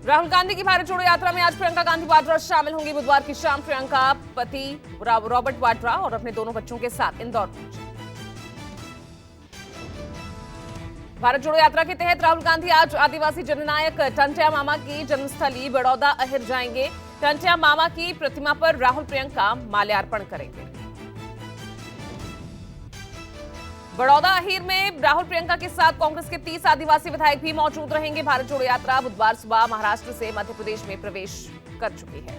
राहुल गांधी की भारत जोड़ो यात्रा में आज प्रियंका गांधी वाड्रा शामिल होंगी। बुधवार की शाम प्रियंका पति रॉबर्ट वाड्रा और अपने दोनों बच्चों के साथ इंदौर पहुंचे। भारत जोड़ो यात्रा के तहत राहुल गांधी आज आदिवासी जननायक टंट्या मामा की जन्मस्थली बड़ौदा अहिर जाएंगे। टंट्या मामा की प्रतिमा पर राहुल प्रियंका माल्यार्पण करेंगे। बड़ौदा अहीर में राहुल प्रियंका के साथ कांग्रेस के 30 आदिवासी विधायक भी मौजूद रहेंगे। भारत जोड़ो यात्रा बुधवार सुबह महाराष्ट्र से मध्य प्रदेश में प्रवेश कर चुकी है।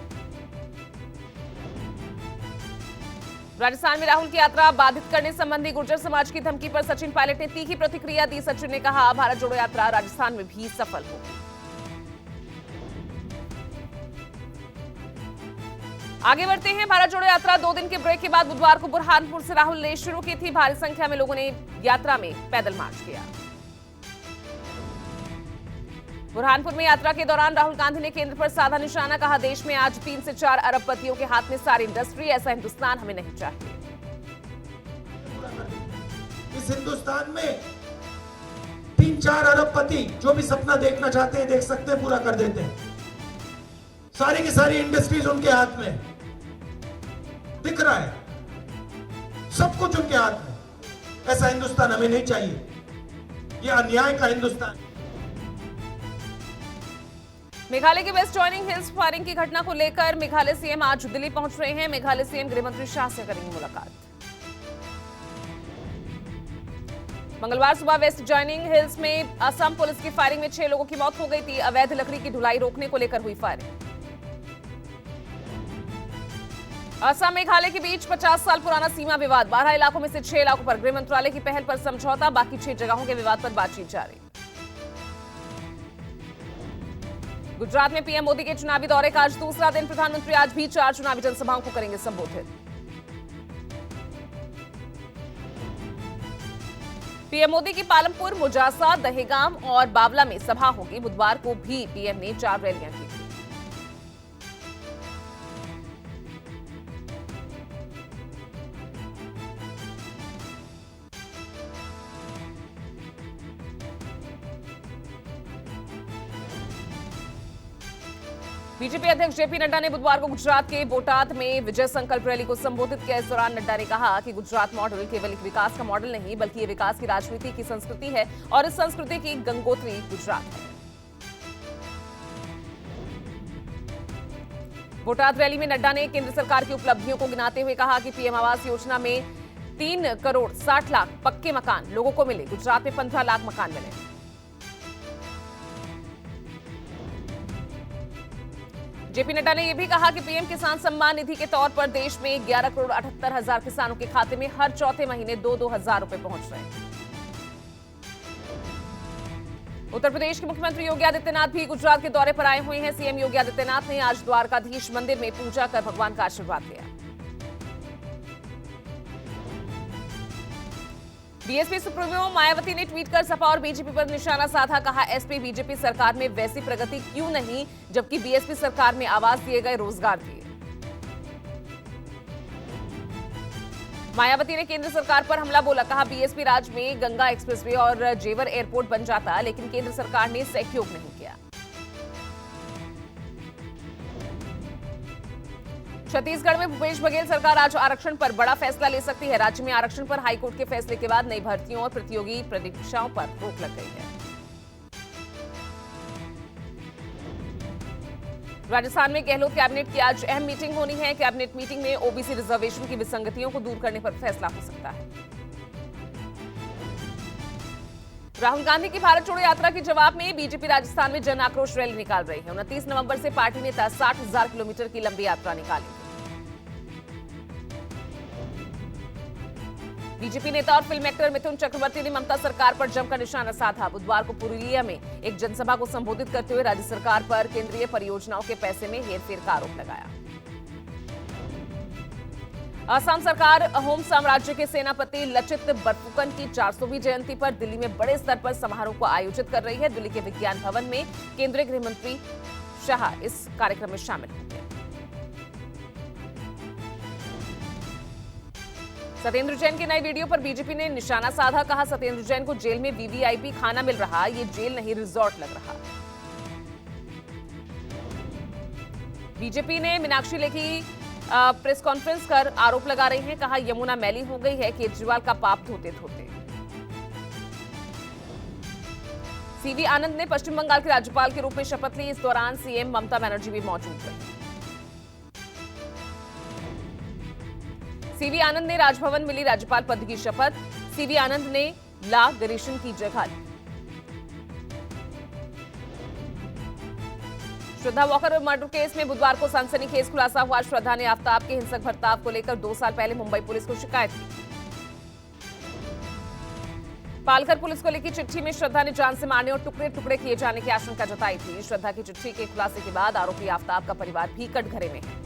राजस्थान में राहुल की यात्रा बाधित करने संबंधी गुर्जर समाज की धमकी पर सचिन पायलट ने तीखी प्रतिक्रिया दी। सचिन ने कहा, भारत जोड़ो यात्रा राजस्थान में भी सफल होगी। आगे बढ़ते हैं। भारत जोड़ो यात्रा 2 दिन के ब्रेक के बाद बुधवार को बुरहानपुर से राहुल ने शुरू की थी। भारी संख्या में लोगों ने यात्रा में पैदल मार्च किया। बुरहानपुर में यात्रा के दौरान राहुल गांधी ने केंद्र पर साधा निशाना। कहा, देश में आज 3 से 4 अरबपतियों के हाथ में सारी इंडस्ट्री, ऐसा हिंदुस्तान हमें नहीं चाहिए। इस हिंदुस्तान में 3-4 अरबपति जो भी सपना देखना चाहते हैं देख सकते हैं, पूरा कर देते हैं। सारी की सारी इंडस्ट्रीज उनके हाथ में दिख रहा है, सब कुछ उनके हाथ में। ऐसा हिंदुस्तान हमें नहीं चाहिए, ये अन्याय का हिंदुस्तान। मेघालय के वेस्ट जॉइनिंग हिल्स फायरिंग की घटना को लेकर मेघालय सीएम आज दिल्ली पहुंच रहे हैं। मेघालय सीएम गृहमंत्री शाह से करेंगे मुलाकात। मंगलवार सुबह वेस्ट जॉइनिंग हिल्स में असम पुलिस की फायरिंग में 6 लोगों की मौत हो गई थी। अवैध लकड़ी की ढुलाई रोकने को लेकर हुई फायरिंग। असम मेघालय के बीच 50 साल पुराना सीमा विवाद, 12 इलाकों में से 6 इलाकों पर गृह मंत्रालय की पहल पर समझौता, बाकी 6 जगहों के विवाद पर बातचीत जारी। गुजरात में पीएम मोदी के चुनावी दौरे का आज दूसरा दिन। प्रधानमंत्री आज भी 4 चुनावी जनसभाओं को करेंगे संबोधित। पीएम मोदी की पालमपुर, मुजासा, दहेगाम और बावला में सभा होगी। बुधवार को भी पीएम ने 4 रैलियां की। बीजेपी अध्यक्ष जेपी नड्डा ने बुधवार को गुजरात के बोटाद में विजय संकल्प रैली को संबोधित किया। इस दौरान नड्डा ने कहा कि गुजरात मॉडल केवल एक विकास का मॉडल नहीं, बल्कि ये विकास की राजनीति की संस्कृति है और इस संस्कृति की गंगोत्री गुजरात है। बोटाद रैली में नड्डा ने केंद्र सरकार की उपलब्धियों को गिनाते हुए कहा कि पीएम आवास योजना में 3 करोड़ 60 लाख पक्के मकान लोगों को मिले। गुजरात में 15 लाख मकान मिले। जेपी नड्डा ने यह भी कहा कि पीएम किसान सम्मान निधि के तौर पर देश में 11 करोड़ 78 हजार किसानों के खाते में हर चौथे महीने 2-2 हजार रुपए पहुंच रहे हैं। उत्तर प्रदेश के मुख्यमंत्री योगी आदित्यनाथ भी गुजरात के दौरे पर आए हुए हैं। सीएम योगी आदित्यनाथ ने आज द्वारकाधीश मंदिर में पूजा कर भगवान का आशीर्वाद लिया। बीएसपी सुप्रीमो मायावती ने ट्वीट कर सपा और बीजेपी पर निशाना साधा। कहा, एसपी बीजेपी सरकार में वैसी प्रगति क्यों नहीं जबकि बीएसपी सरकार में आवास दिए गए, रोजगार दिए। मायावती ने केंद्र सरकार पर हमला बोला। कहा, बीएसपी राज में गंगा एक्सप्रेसवे और जेवर एयरपोर्ट बन जाता, लेकिन केंद्र सरकार ने सहयोग नहीं किया। छत्तीसगढ़ में भूपेश बघेल सरकार आज आरक्षण पर बड़ा फैसला ले सकती है। राज्य में आरक्षण पर हाईकोर्ट के फैसले के बाद नई भर्तियों और प्रतियोगी परीक्षाओं पर रोक लग गई है। राजस्थान में गहलोत कैबिनेट की आज अहम मीटिंग होनी है। कैबिनेट मीटिंग में ओबीसी रिजर्वेशन की विसंगतियों को दूर करने पर फैसला हो सकता है। राहुल गांधी की भारत जोड़ो यात्रा के जवाब में बीजेपी राजस्थान में जन आक्रोश रैली निकाल रही है। 29 नवंबर से पार्टी नेता 60,000 किलोमीटर की लंबी यात्रा निकालेंगे। बीजेपी नेता और फिल्म एक्टर मिथुन चक्रवर्ती ने ममता सरकार पर जमकर निशाना साधा। बुधवार को पुरुलिया में एक जनसभा को संबोधित करते हुए राज्य सरकार पर केंद्रीय परियोजनाओं के पैसे में हेरफेर का आरोप लगाया। असम सरकार अहोम साम्राज्य के सेनापति लचित बरफुकन की 400वीं जयंती पर दिल्ली में बड़े स्तर पर समारोह को आयोजित कर रही है। दिल्ली के विज्ञान भवन में केंद्रीय गृह मंत्री शाह इस कार्यक्रम में शामिल होंगे। सत्येंद्र जैन की नई वीडियो पर बीजेपी ने निशाना साधा। कहा, सत्येंद्र जैन को जेल में वीवीआईपी खाना मिल रहा, ये जेल नहीं रिजॉर्ट लग रहा। बीजेपी ने मीनाक्षी लेखी प्रेस कॉन्फ्रेंस कर आरोप लगा रही हैं। कहा यमुना मैली हो गई है, केजरीवाल का पाप धोते धोते। सीवी आनंद ने पश्चिम बंगाल के राज्यपाल के रूप में शपथ ली। इस दौरान सीएम ममता बनर्जी भी मौजूद रही। सीवी आनंद ने राजभवन में ली राज्यपाल पद की शपथ। सीवी आनंद ने ला गणेशन की जगह ली। श्रद्धा वॉकर मर्डर केस में बुधवार को सनसनीखेज खुलासा हुआ। श्रद्धा ने आफ्ताब के हिंसक बर्ताव को लेकर 2 साल पहले मुंबई पुलिस को शिकायत की। पालघर पुलिस को लिखी चिट्ठी में श्रद्धा ने जान से मारने और टुकड़े टुकड़े किए जाने की आशंका जताई थी। श्रद्धा की चिट्ठी के खुलासे के बाद आरोपी आफ्ताब का परिवार भी कटघरे में है।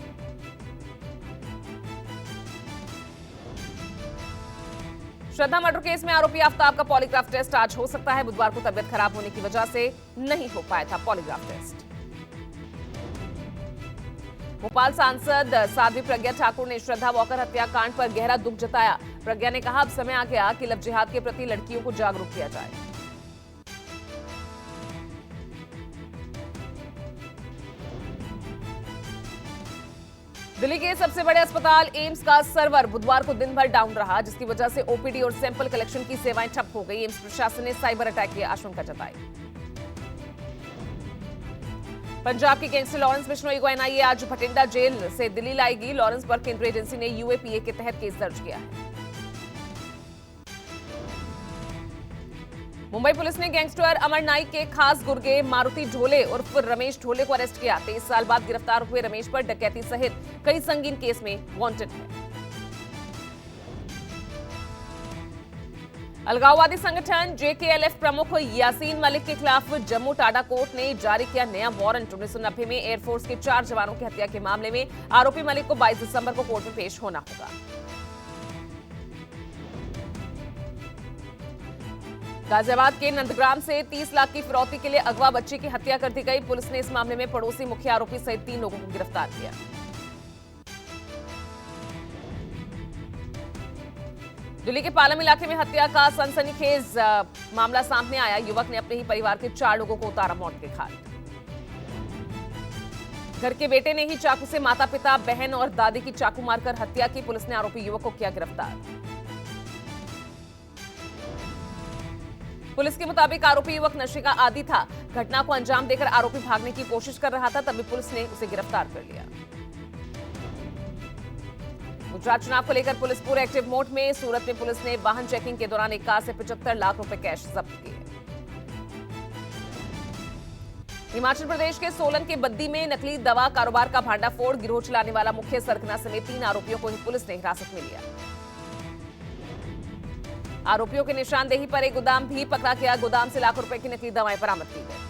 श्रद्धा मर्डर केस में आरोपी आफ्ताब का पॉलीग्राफ टेस्ट आज हो सकता है। बुधवार को तबियत खराब होने की वजह से नहीं हो पाया था पॉलीग्राफ टेस्ट। भोपाल सांसद साध्वी प्रज्ञा ठाकुर ने श्रद्धा वॉकर हत्याकांड पर गहरा दुख जताया। प्रज्ञा ने कहा अब समय आ गया कि लव जिहाद के प्रति लड़कियों को जागरूक किया जाए। दिल्ली के सबसे बड़े अस्पताल एम्स का सर्वर बुधवार को दिन भर डाउन रहा, जिसकी वजह से ओपीडी और सैंपल कलेक्शन की सेवाएं ठप हो गई। एम्स प्रशासन ने साइबर अटैक की आशंका जताई। पंजाब की गैंगस्टर लॉरेंस बिश्नोई को एनआईए आज भटिंडा जेल से दिल्ली लाएगी। लॉरेंस पर केंद्रीय एजेंसी ने यूएपीए के तहत केस दर्ज किया है। मुंबई पुलिस ने गैंगस्टर अमर नाइक के खास गुर्गे मारुति ढोले उर्फ रमेश ढोले को अरेस्ट किया। 23 साल बाद गिरफ्तार हुए रमेश पर डकैती सहित कई संगीन केस में वांटेड है। अलगाववादी संगठन जेकेएलएफ प्रमुख यासीन मलिक के खिलाफ जम्मू टाडा कोर्ट ने जारी किया नया वारंट। 1990 में एयरफोर्स के 4 जवानों की हत्या के मामले में आरोपी मलिक को 22 दिसंबर को कोर्ट में पेश होना होगा। गाजियाबाद के नंदग्राम से 30 लाख की फिरौती के लिए अगवा बच्ची की हत्या कर दी गई। पुलिस ने इस मामले में पड़ोसी मुख्य आरोपी सहित 3 लोगों को गिरफ्तार किया। दिल्ली के पालम इलाके में हत्या का सनसनीखेज मामला सामने आया। युवक ने अपने ही परिवार के 4 लोगों को उतारा मौत के घाट। घर के बेटे ने ही चाकू से माता पिता, बहन और दादी की चाकू मारकर हत्या की। पुलिस ने आरोपी युवक को किया गिरफ्तार। पुलिस के मुताबिक आरोपी युवक नशे का आदी था। घटना को अंजाम देकर आरोपी भागने की कोशिश कर रहा था, तभी पुलिस ने उसे गिरफ्तार कर लिया। गुजरात चुनाव को लेकर पुलिस पूरे एक्टिव मोड में। सूरत में पुलिस ने वाहन चेकिंग के दौरान एक कार से 75 लाख रुपए कैश जब्त किए। हिमाचल प्रदेश के सोलन के बद्दी में नकली दवा कारोबार का भांडाफोड़। गिरोह चलाने वाला मुख्य सरगना समेत 3 आरोपियों को पुलिस ने हिरासत में लिया। आरोपियों की निशानदेही पर एक गोदाम भी पकड़ा गया। गोदाम से लाखों रुपए की नकली दवाएं बरामद की गई।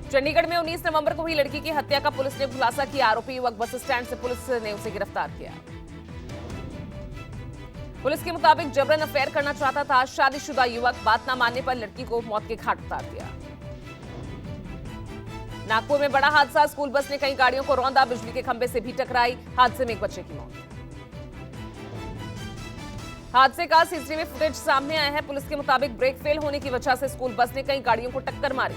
चंडीगढ़ में 19 नवंबर को हुई लड़की की हत्या का पुलिस ने खुलासा किया। आरोपी युवक बस स्टैंड से पुलिस ने उसे गिरफ्तार किया। पुलिस के मुताबिक जबरन अफेयर करना चाहता था। शादीशुदा युवक बात न मानने पर लड़की को मौत के घाट उतार दिया। नागपुर में बड़ा हादसा। स्कूल बस ने कई गाड़ियों को रौंदा, बिजली के खंभे से भी टकराई। हादसे में एक बच्चे की मौत। हादसे का सीसीटीवी फुटेज सामने आया है। पुलिस के मुताबिक ब्रेक फेल होने की वजह से स्कूल बस ने कई गाड़ियों को टक्कर मारी।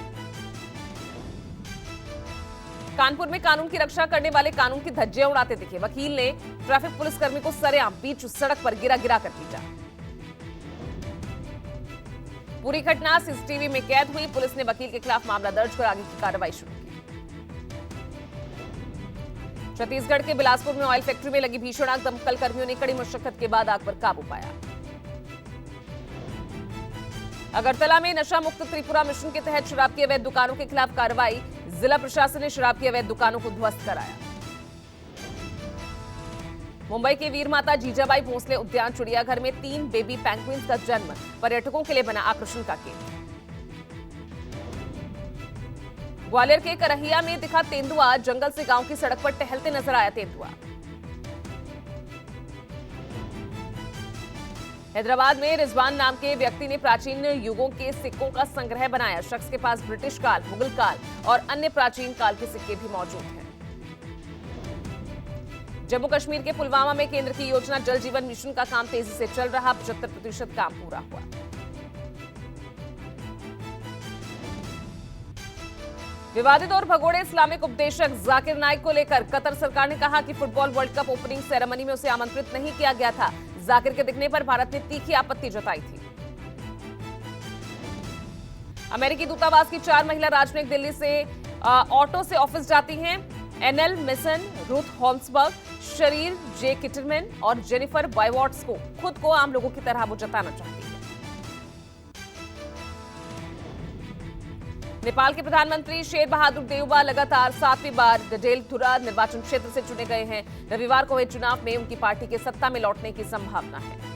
कानपुर में कानून की रक्षा करने वाले कानून की धज्जियां उड़ाते दिखे। वकील ने ट्रैफिक पुलिसकर्मी को सरेआम बीच सड़क पर गिरा कर पीटा। पूरी घटना सीसीटीवी में कैद हुई। पुलिस ने वकील के खिलाफ मामला दर्ज कर आगे की कार्रवाई शुरू की। छत्तीसगढ़ के बिलासपुर में ऑयल फैक्ट्री में लगी भीषण आग। दमकल कर्मियों ने कड़ी मशक्कत के बाद आग पर काबू पाया। अगरतला में नशा मुक्त त्रिपुरा मिशन के तहत शराब की अवैध दुकानों के खिलाफ कार्रवाई। जिला प्रशासन ने शराब की अवैध दुकानों को ध्वस्त कराया। मुंबई के वीर माता जीजाबाई भोसले उद्यान चिड़ियाघर में 3 बेबी पेंगुइन्स का जन्म। पर्यटकों के लिए बना आकर्षण का केंद्र। ग्वालियर के करहिया में दिखा तेंदुआ। जंगल से गांव की सड़क पर टहलते नजर आया तेंदुआ। हैदराबाद में रिजवान नाम के व्यक्ति ने प्राचीन युगों के सिक्कों का संग्रह बनाया। शख्स के पास ब्रिटिश काल, मुगल काल और अन्य प्राचीन काल के सिक्के भी मौजूद हैं। जम्मू कश्मीर के पुलवामा में केंद्र की योजना जल जीवन मिशन का काम तेजी से चल रहा। 75% काम पूरा हुआ। विवादित और भगोड़े इस्लामिक उपदेशक जाकिर नाइक को लेकर कतर सरकार ने कहा कि football world cup opening ceremony में उसे आमंत्रित नहीं किया गया था। जाकिर के दिखने पर भारत ने तीखी आपत्ति जताई थी। अमेरिकी दूतावास की 4 महिला राजनयिक दिल्ली से ऑटो से ऑफिस जाती हैं। एनएल मिसन, रूथ होम्सबर्ग, शरीर जे किटरमैन और जेनिफर बायवॉट्स को खुद को आम लोगों की तरह वो जताना चाहती है। नेपाल के प्रधानमंत्री शेर बहादुर देउबा लगातार 7वीं बार गडेलधुरा निर्वाचन क्षेत्र से चुने गए हैं। रविवार को हुए चुनाव में उनकी पार्टी के सत्ता में लौटने की संभावना है।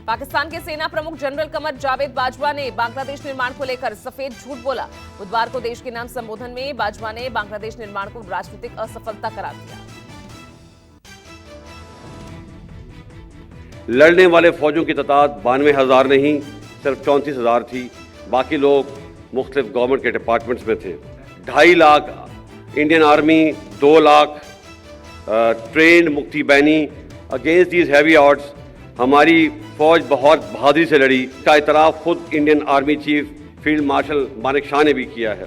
पाकिस्तान के सेना प्रमुख जनरल कमर जावेद बाजवा ने बांग्लादेश निर्माण को लेकर सफेद झूठ बोला। बुधवार को देश के नाम संबोधन में बाजवा ने बांग्लादेश निर्माण को राजनीतिक असफलता करार दिया। लड़ने वाले फौजों की तादाद 92,000 नहीं, सिर्फ 34,000 थी। बाकी लोग मुख्तलिफ गवर्नमेंट के डिपार्टमेंट्स में थे। 2.5 lakh Indian army, 2 lakh trend मुक्ति बैनी। अगेंस्ट दीज हैवी ऑड्स हमारी फौज बहुत बहादुरी से लड़ी। का इतराफ खुद Indian army chief field marshal Manek Shah ने भी किया है।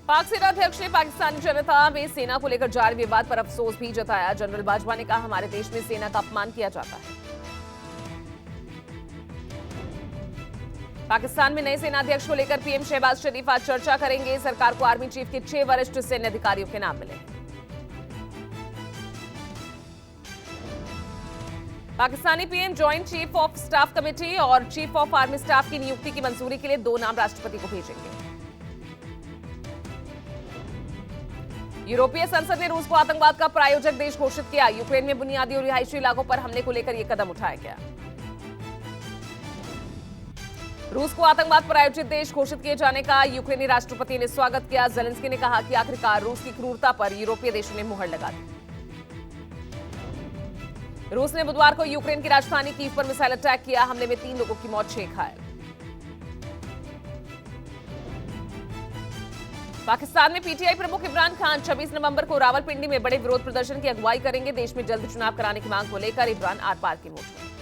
पाक सेना अध्यक्ष ने पाकिस्तानी जनता में सेना को लेकर जारी विवाद पर अफसोस भी जताया। जनरल बाजवा ने कहा, हमारे देश में सेना का अपमान किया जाता है। पाकिस्तान में नए सेनाध्यक्ष को लेकर पीएम शहबाज शरीफ आज चर्चा करेंगे। सरकार को आर्मी चीफ के 6 वरिष्ठ सैन्य अधिकारियों के नाम मिले। Pakistani PM joint chief of staff committee और चीफ ऑफ आर्मी स्टाफ की नियुक्ति की मंजूरी के लिए 2 नाम राष्ट्रपति को भेजेंगे। यूरोपीय संसद ने रूस को आतंकवाद का प्रायोजक देश घोषित किया। यूक्रेन में बुनियादी और रिहायशी इलाकों पर हमले को लेकर यह कदम उठाया गया। रूस को आतंकवाद प्रायोजित देश घोषित किए जाने का यूक्रेनी राष्ट्रपति ने स्वागत किया। जेलेंस्की ने कहा कि आखिरकार रूस की क्रूरता पर यूरोपीय देशों ने मुहर लगा दी। रूस ने बुधवार को यूक्रेन की राजधानी कीव पर मिसाइल अटैक किया। हमले में 3 लोगों की मौत, 6 घायल। पाकिस्तान में पीटीआई प्रमुख इमरान खान 26 नवंबर को रावलपिंडी में बड़े विरोध प्रदर्शन की अगुवाई करेंगे। देश में जल्द चुनाव कराने की मांग को लेकर इमरान आर पार की मोर्च में।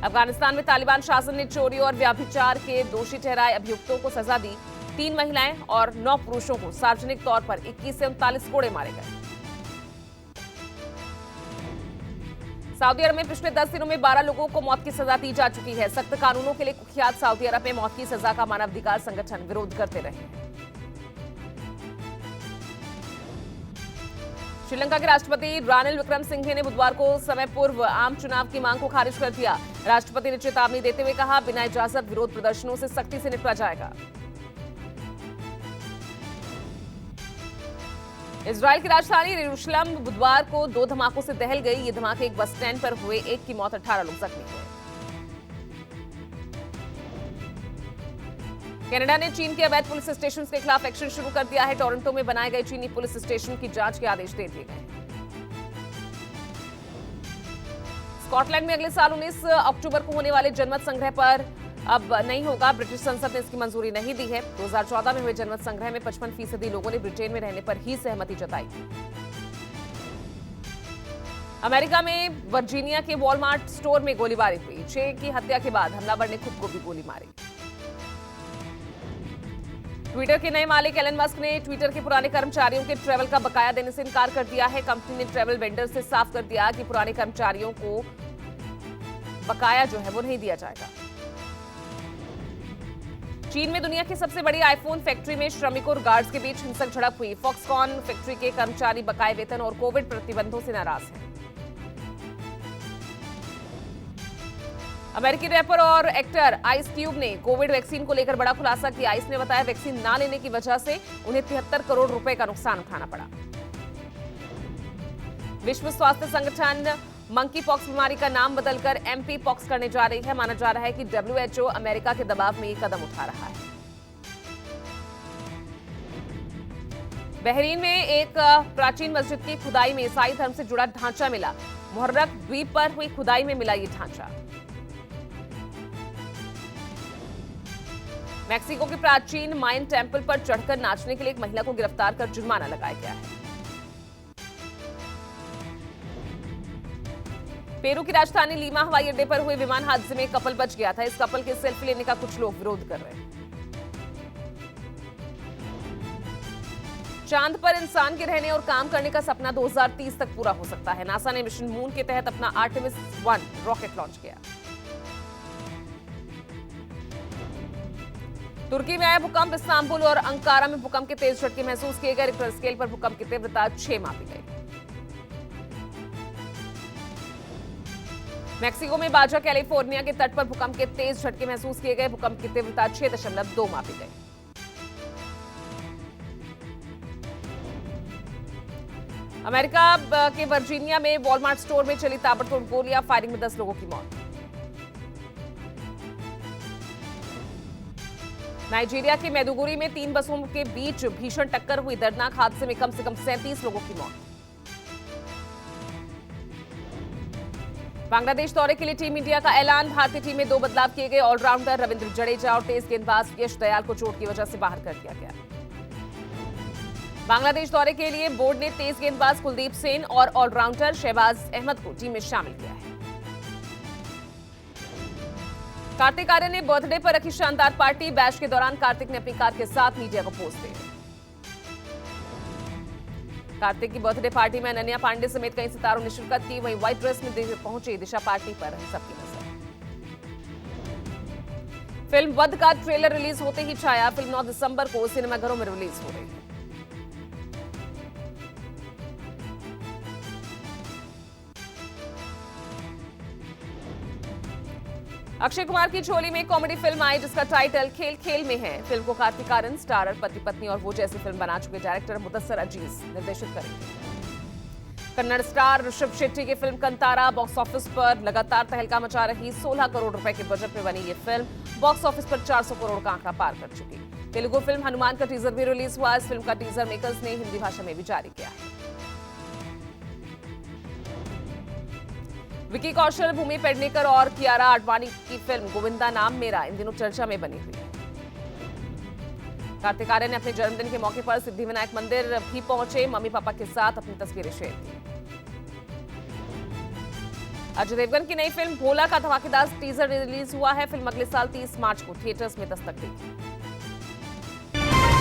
अफगानिस्तान में तालिबान शासन ने चोरी और व्यभिचार के दोषी ठहराए अभियुक्तों को सजा दी। 3 महिलाएं और 9 पुरुषों को सार्वजनिक तौर पर 21 से 39 कोड़े मारे गए। सऊदी अरब में पिछले 10 दिनों में 12 लोगों को मौत की सजा दी जा चुकी है। सख्त कानूनों के लिए कुख्यात सऊदी अरब में मौत की सजा का मानवाधिकार संगठन विरोध करते रहे हैं। श्रीलंका के राष्ट्रपति रानिल विक्रमसिंघे ने बुधवार को समय पूर्व आम चुनाव की मांग को खारिज कर दिया। राष्ट्रपति ने चेतावनी देते हुए कहा, बिना इजाजत विरोध प्रदर्शनों से सख्ती से निपटा जाएगा। इजराइल की राजधानी यरूशलेम बुधवार को 2 धमाकों से दहल गई। ये धमाके एक बस स्टैंड पर हुए, 1 की मौत, 18 लोग जख्मी हुए। कनाडा ने चीन के अवैध पुलिस स्टेशन के खिलाफ एक्शन शुरू कर दिया है। टोरंटो में बनाए गए चीनी पुलिस स्टेशन की जांच के आदेश दे दिए गए। स्कॉटलैंड में अगले साल 19 अक्टूबर को होने वाले जनमत संग्रह पर अब नहीं होगा। ब्रिटिश संसद ने इसकी मंजूरी नहीं दी है। 2014 में हुए जनमत संग्रह में 55% लोगों ने ब्रिटेन में रहने पर ही सहमति जताई थी। अमेरिका में वर्जीनिया के वॉलमार्ट स्टोर में गोलीबारी हुई। 6 की हत्या के बाद हमलावर ने खुद को भी गोली मारी। ट्विटर के नए मालिक एलन मस्क ने ट्विटर के पुराने कर्मचारियों के ट्रैवल का बकाया देने से इनकार कर दिया है। कंपनी ने ट्रैवल वेंडर से साफ कर दिया कि पुराने कर्मचारियों को बकाया जो है वो नहीं दिया जाएगा। चीन में दुनिया की सबसे बड़ी आईफोन फैक्ट्री में श्रमिकों और गार्ड्स के बीच हिंसक झड़प हुई। फॉक्सकॉन फैक्ट्री के कर्मचारी बकाये वेतन और कोविड प्रतिबंधों से नाराज हैं। अमेरिकी रैपर और एक्टर आइस क्यूब ने कोविड वैक्सीन को लेकर बड़ा खुलासा किया। आइस ने बताया, वैक्सीन ना लेने की वजह से उन्हें 73 करोड़ रुपए का नुकसान उठाना पड़ा। विश्व स्वास्थ्य संगठन मंकी पॉक्स बीमारी का नाम बदलकर एमपी पॉक्स करने जा रही है। माना जा रहा है कि WHO अमेरिका के दबाव में ये कदम उठा रहा है। बहरीन में एक प्राचीन मस्जिद की खुदाई में ईसाई धर्म से जुड़ा ढांचा मिला। मुहर्रक द्वीप पर हुई खुदाई में मिला ये ढांचा। मैक्सिको के प्राचीन मायन टेंपल पर चढ़कर नाचने के लिए एक महिला को गिरफ्तार कर जुर्माना लगाया गया है। पेरू की राजधानी लीमा हवाई अड्डे पर हुए विमान हादसे में कपल बच गया था। इस कपल के सेल्फी लेने का कुछ लोग विरोध कर रहे हैं। चांद पर इंसान के रहने और काम करने का सपना 2030 तक पूरा हो सकता है। नासा ने मिशन मून के तहत अपना आर्टेमिस 1 रॉकेट लॉन्च किया। तुर्की में आया भूकंप, इस्तांबुल और अंकारा में भूकंप के तेज झटके महसूस किए गए। रिक्टर स्केल पर भूकंप की तीव्रता 6 मापी गई। मैक्सिको में बाजा कैलिफोर्निया के तट पर भूकंप के तेज झटके महसूस किए गए। भूकंप की तीव्रता 6.2 मापी गई। अमेरिका के वर्जीनिया में वॉलमार्ट स्टोर में चली ताबड़तोड़ गोलियां, फायरिंग में 10 लोगों की मौत। नाइजीरिया के मैदुगुरी में 3 बसों के बीच भीषण टक्कर हुई। दर्दनाक हादसे में कम से कम 37 लोगों की मौत। बांग्लादेश दौरे के लिए टीम इंडिया का ऐलान। भारतीय टीम में 2 बदलाव किए गए। ऑलराउंडर रविंद्र जडेजा और तेज गेंदबाज यश दयाल को चोट की वजह से बाहर कर दिया गया। बांग्लादेश दौरे के लिए बोर्ड ने तेज गेंदबाज कुलदीप सेन और ऑलराउंडर शहबाज अहमद को टीम में शामिल किया है। कार्तिक आर्यन ने बर्थडे पर रखी शानदार पार्टी। बैश के दौरान कार्तिक ने अपनी कार के साथ मीडिया को पोज दी। कार्तिक की बर्थडे पार्टी में अनन्या पांडे समेत कई सितारों ने शिरकत की। वहीं व्हाइट ड्रेस में पहुंची दिशा पार्टी पर रही सबकी नजर। फिल्म वध का ट्रेलर रिलीज होते ही छाया। फिल्म 9 दिसंबर को सिनेमाघरों में रिलीज हो रही है। अक्षय कुमार की झोली में कॉमेडी फिल्म आई जिसका टाइटल खेल खेल में है। फिल्म को कार्तिक आर्यन, स्टारर, पति पत्नी और वो जैसी फिल्म बना चुके डायरेक्टर मुदस्सर अजीज निर्देशित करेंगे। कन्नड़ स्टार ऋषभ शेट्टी की फिल्म कंतारा बॉक्स ऑफिस पर लगातार तहलका मचा रही। 16 करोड़ रुपए के बजट में बनी ये फिल्म बॉक्स ऑफिस पर 400 करोड़ का आंकड़ा पार कर चुकी। तेलुगु फिल्म हनुमान का टीजर भी रिलीज हुआ। इस फिल्म का टीजर मेकर्स ने हिंदी भाषा में भी जारी किया है। विकी कौशल, भूमि पेडनेकर और कियारा आडवाणी की फिल्म गोविंदा नाम मेरा इन दिनों चर्चा में बनी हुई है। कार्तिक आर्यन ने अपने जन्मदिन के मौके पर सिद्धिविनायक मंदिर भी पहुंचे। मम्मी पापा के साथ अपनी तस्वीरें शेयर की। अजय देवगन की नई फिल्म भोला का धमाकेदार टीजर रिलीज हुआ है। फिल्म अगले साल 30 मार्च को थिएटर्स में दस्तक देगी।